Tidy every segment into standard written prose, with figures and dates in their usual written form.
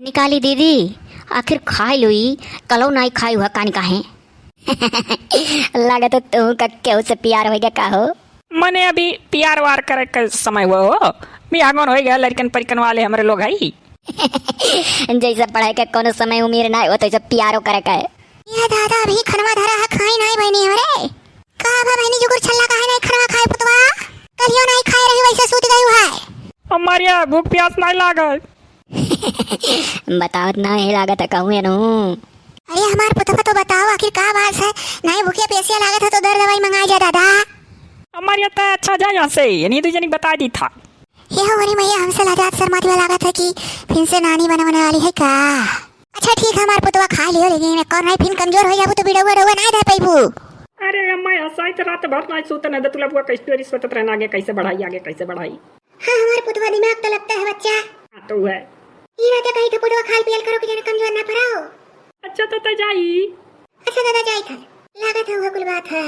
निकाली दीदी, आखिर खाई लुई, कलो नहीं खाई हुआ कान काहे। लगा तो तू कक्के से प्यार हो गया का हो। मने अभी प्यार वार करे का समय हुआ हो, बिहागन हो गया लड़कन परिकन वाले हमारे लोग है। जैसा पढ़ाई का कोनो समय उम्र ना हो तो प्यारो करे का है। ये दादा अभी खनवा धरा है, खाई नहीं बहनी हमरे का बा बहनी जुगुर छल्ला काहे नहीं खनवा खाए पुतवा, कलियो नहीं खाए रही वैसे सूत गई है। हमारे यहाँ भूख प्यास नहीं लागल। बताओ ना ये लागत कहूँ या नु। अरे हमार पुतवा तो बताओ आखिर का बात है, नहीं भूखे प्यासिया लागत है तो दर्द दवाई मंगाई जा दादा। हमारे यहाँ तो अच्छा जाए यहाँ से, नहीं तो जनी बता दी था। ये हो बड़ी मैया हमसे लाजात शर्माती वाला लागत है कि फिर से नानी बनने वाली है का। अच्छा ठीक है हमार पुतवा खा लियो, लेकिन मैं कर नहीं फिर कमजोर हो जाबू तो बिडवा डवा नहीं दे पाइबू। अरे अम्मा ऐसा तो रात भर नहीं सोता नहीं तो तुला बुआ कैसे रिश्वत सोचत रहना आगे कैसे बढ़ाई हाँ हमार पुतवा दिमाग तो लगता है बच्चा। हाँ तो है। ये ना तो कहीं तो पुतवा खाल पियल करो कि जने कमजोर ना पड़ाओ। अच्छा तो जाई। अच्छा दादा जाई था, लागत है वो कुल बात है,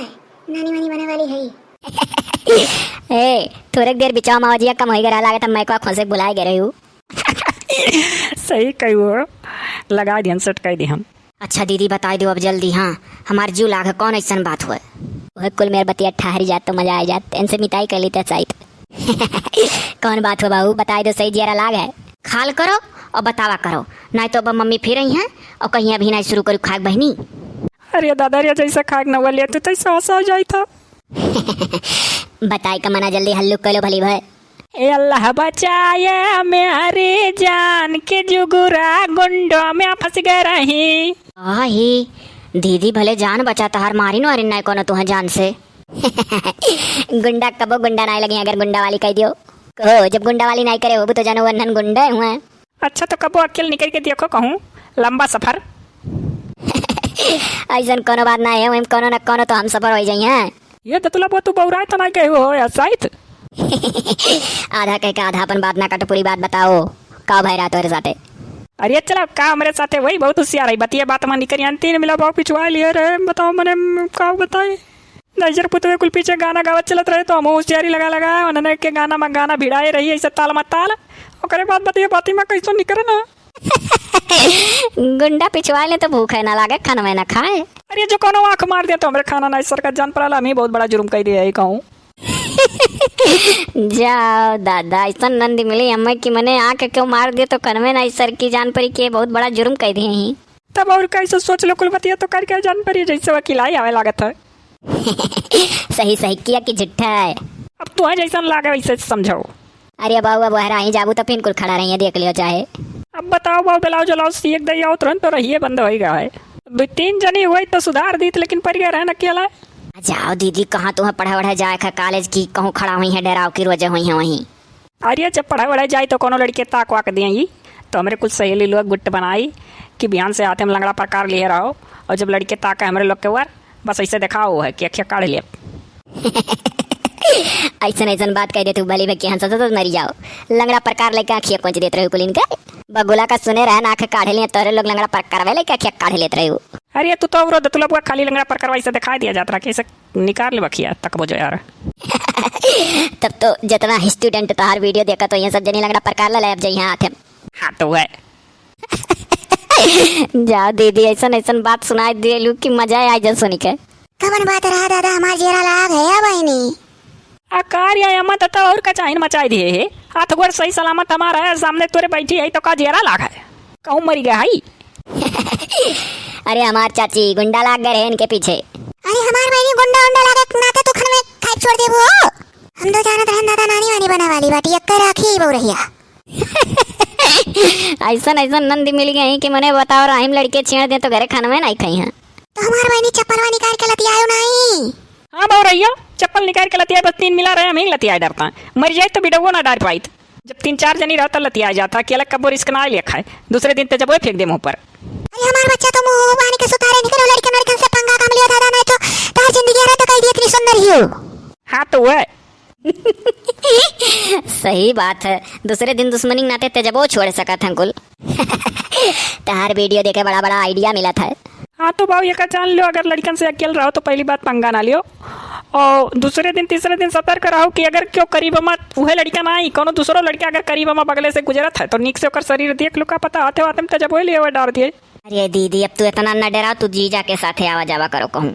नानी वानी बने वाली है। ए थोड़े देर बिचाओ मावजिया कम हो गया लागत मैं को खोसे बुलाए गए रहू। सही कही वो, लगा दिहन सट कह दी हम। अच्छा दीदी बता दो अब जल्दी। हाँ हमार जू लाग कौन ऐसा बात हुआ, वह कुल मेरे बतिया ठहरी जात तो मजा आ जात, इनसे मिताई कर लेते साइड। कौन बात हो बाबू बता दो, सही जरा लाग है। खाल करो और बतावा करो, नहीं तो अब मम्मी फिर आई हैं और कहीं अभी नहीं शुरू करूँ खाक बहनी। अरे दादा रे जैसा खाक न वाले तो तैसा हंसा जाई था। बताई का मना जल्दी हल्लू करो भली भाई। ए अल्लाह बचाए मेरे जान के जुगुरा गुंडों में फंस गए रही। ही दीदी भले जान बचा तार मारी नो अरे नहीं कोनो तुह जान से। गुंडा कबो गुंडा नहीं लगे, अगर गुंडा वाली कह दियो कहो, जब गुंडा वाली नहीं करे वो तो जानो वन्हन गुंडा हुए। अच्छा तो कबो अकेले निकल के देखो कहूँ लंबा सफर। ऐसा कोनो बात नहीं है, कोनो न कोनो तो हम सफर हो जाइए। ये तो तुला तू बहुरा तो नहीं कहे हो या शायद। आधा कह के आधा अपन बात ना काटो, पूरी बात बताओ का भाई रात और साथे। अरे चला का हमारे साथे वही बहुत होशियार है, बतिया बात मान निकल तीन मिला भाव पिछवा लिए रे। बताओ मैंने का बताए नजर पुतवे कुल पीछे गाना गावत चलत रहे तो हम होशियारी लगा उन्होंने के गाना में गाना भिड़ाए रही ऐसे ताल मत ताल, ओकरे बाद बतिया बाती में कैसो निकले ना। गुंडा पिछवा ले तो भूखे ना लागे, खाना में ना खाए। अरे जो कोनो आंख मार दिया तो हमरे खाना ना सर का जान पड़ा, हमें बहुत बड़ा जुर्म कर दिया है कहूँ। जाओ दादा ऐसा नंदी मिली अम्मा की मने आंख क्यों मार दिए तो कनवे ना सर की जान पड़ी के बहुत बड़ा जुर्म कर दिए ही। तब और कैसे सोच लो कुल बतिया तो करके जान पड़ी जैसे वकील आई आवे लागत है। सही सही किया कि झूठा है। अब तू है जैसा लागे वैसे समझाओ। अरे बाबू अब हरा ही जाबू तो फिर कुल खड़ा रही देख लियो चाहे। अब बताओ बाबू बेलाओ जलाओ सीख दई आओ तुरंत तो रहिए बंद हो गया है। दो तीन जनी हुई तो सुधार दी लेकिन पर गया रहना अकेला। जाओ दीदी कहाँ तुम्हें पढ़ा वढ़ा जाए खा कॉलेज की कहूँ खड़ा हुई है डराव की रोजे हुई है वहीं। अरे जब पढ़ा वढ़ा जाए तो कोनो लड़के ताक वाक दिए तो हमारे कुछ सहेली लोग गुट्ट बनाई कि बिहान से हाथे में लंगड़ा प्रकार लिए रहो, और जब लड़के ताक है हमारे लोग के ऊपर बस ऐसे दिखाओ है कि अखिया काढ़ लिया। ऐसा ऐसा बात कह दे तू भली भक्की हंसा तो मरी जाओ। लंगड़ा प्रकार लेके आखिया कोच देते रहे कुलीन का बगुला का सुने रहे आंख काढ़े लिए तोरे लोग लंगड़ा प्रकार वाले क्या अखिया काढ़े लेते रहे। अरे तू तो अवरोध तुला बुआ खाली लंगड़ा प्रकार वैसे दिखाई दिया जाता कैसे निकाल ले बखिया तक बोझो यार। तब तो जितना स्टूडेंट तो हर वीडियो देखा तो ये सब जनी लंगड़ा प्रकार ला ले अब जाइए हाथ। हाँ तो है। जाओ दीदी ऐसा ऐसा बात सुनाई दे लू कि मजा आ जा सुन के। कवन बात रहा दादा हमार जेरा लाग है बहनी। आकार या अमत तो और का चाहिए मचाई दिए है, हाथ गोर सही सलामत हमारा है सामने तोरे बैठी है तो का जेरा लाग है कहूँ मरी गया है। अरे हमार चाची गुंडा लाग गए इनके पीछे। अरे हमार बहनी गुंडा उंडा लागे ना तो खन में खाई छोड़ दे वो। हम तो जानत रहन दादा नानी वानी बना वाली बाटी अक्कर राखी बहु रहिया। ऐसा ऐसा नंदी मिल गई कि मने बताओ राहिम लड़के छेड़ दे तो घरे खाना में नहीं खाई हैं। तो हमार बहनी चप्पल निकाल के लतियायो नहीं। हाँ बहु रही चप्पल निकाल के लतिया बस तीन मिला रहे हमें लतिया डरता है, मर जाए तो बिडो ना डर पाई। जब तीन चार जनी रहता लतिया जाता अकेला कबो रिस्क ना लिखा है, दूसरे दिन तो जब वो फेंक दे मुँह पर। अरे हमार बच्चा तो मुंह पानी के सुतारे निकलो लड़के लड़कन से पंगा काम लिया दादा नहीं तो तार जिंदगी रहा तो कह दी इतनी सुंदर ही हो। हाँ तो है। सही बात है, दूसरे दिन दुश्मनी नाते ते जब वो छोड़ सका था अंकुल। तार वीडियो देखे बड़ा बड़ा आइडिया मिला था। हाँ तो भाव ये का जान लो अगर लड़कन से अकेले रहो तो पहली बात पंगा ना लियो, और दूसरे दिन तीसरे दिन सतर्क रहो कि अगर क्यों करीब में वह लड़का ना आई कोनो दूसरो लड़का अगर करीब में बगले से गुजरत है तो नीक से ओकर शरीर देख लो का पता आते आते में जब लिए डार दिए। अरे दीदी अब तू इतना न डरा, तू जीजा के साथे आवा जावा करो कहूँ।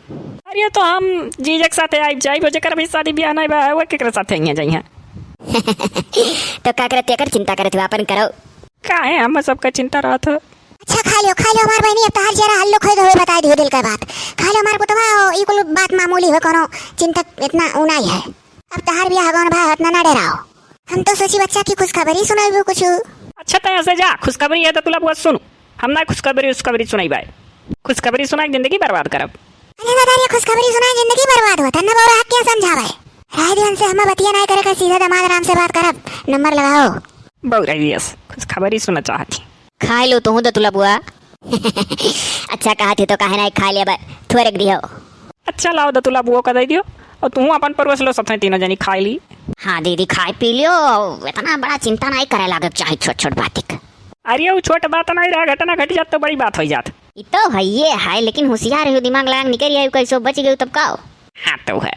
अरे तो हम जीजा के साथे आई जाई जेकर भी शादी ब्याह नहीं बा वो केकरे साथे ही जाई हैं। तो का करते कर चिंता करते अपन करो। काहे हम सबका चिंता रहा था। अच्छा खा लियो हमार बहनी, अब तहार जरा हल्लो खोई दो बता दियो दिल का बात। खा लो हमार पुतवा, ई कुल बात मामूली हो, कोनो चिंता इतना उनाई है। अब तहार बियाह गौन भाई इतना ना डराओ। हम तो सोची बच्चा की खुशखबरी सुनाइबो कुछ। अच्छा तय ऐसे जा, खुशखबरी है तो तुला बहुत सुन। हम ना खुशखबरी सुनाई बाय, खुशखबरी सुनाई जिंदगी बर्बाद करब। अरे दादा ये खुशखबरी सुनाई जिंदगी बर्बाद होता न बौरा हक क्या समझावे। राय दिन से हम बतिया नहीं करे, सीधा दामाद राम से बात करब। नंबर लगाओ। बहुत रहीस खुशखबरी सुनना चाहती। खा लो तू तो तुला बुआ। अच्छा कहा थी तो काहे ना खा लिया थोड़े दियो। अच्छा लाओ तो तुला बुआ का दे दियो और तू अपन परवश लो सब तीनों जनी खाई ली। हाँ दीदी खाए पी लियो, इतना बड़ा चिंता नहीं करे लागे चाहे छोट छोट बात। अरे वो छोट बात नहीं रहा, घटना घट जात तो बड़ी बात हो जात। ये तो है ये है, लेकिन होशियार हो, दिमाग लगा निकल आई कैसे बच गई तब का। हाँ तो है।